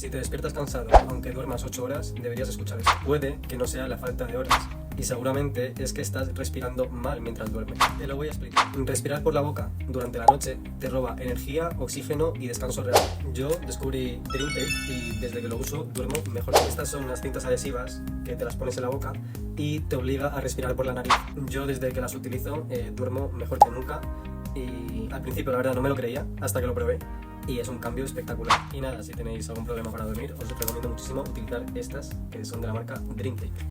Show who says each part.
Speaker 1: Si te despiertas cansado, aunque duermas 8 horas, deberías escuchar esto. Puede que no sea la falta de horas, y seguramente es que estás respirando mal mientras duermes. Te lo voy a explicar. Respirar por la boca durante la noche te roba energía, oxígeno y descanso real. Yo descubrí DreamTake y desde que lo uso duermo mejor. Estas son unas cintas adhesivas que te las pones en la boca y te obliga a respirar por la nariz. Yo desde que las utilizo duermo mejor que nunca, y al principio la verdad no me lo creía hasta que lo probé. Y es un cambio espectacular. Y nada, si tenéis algún problema para dormir, os recomiendo muchísimo utilizar estas que son de la marca DreamTake.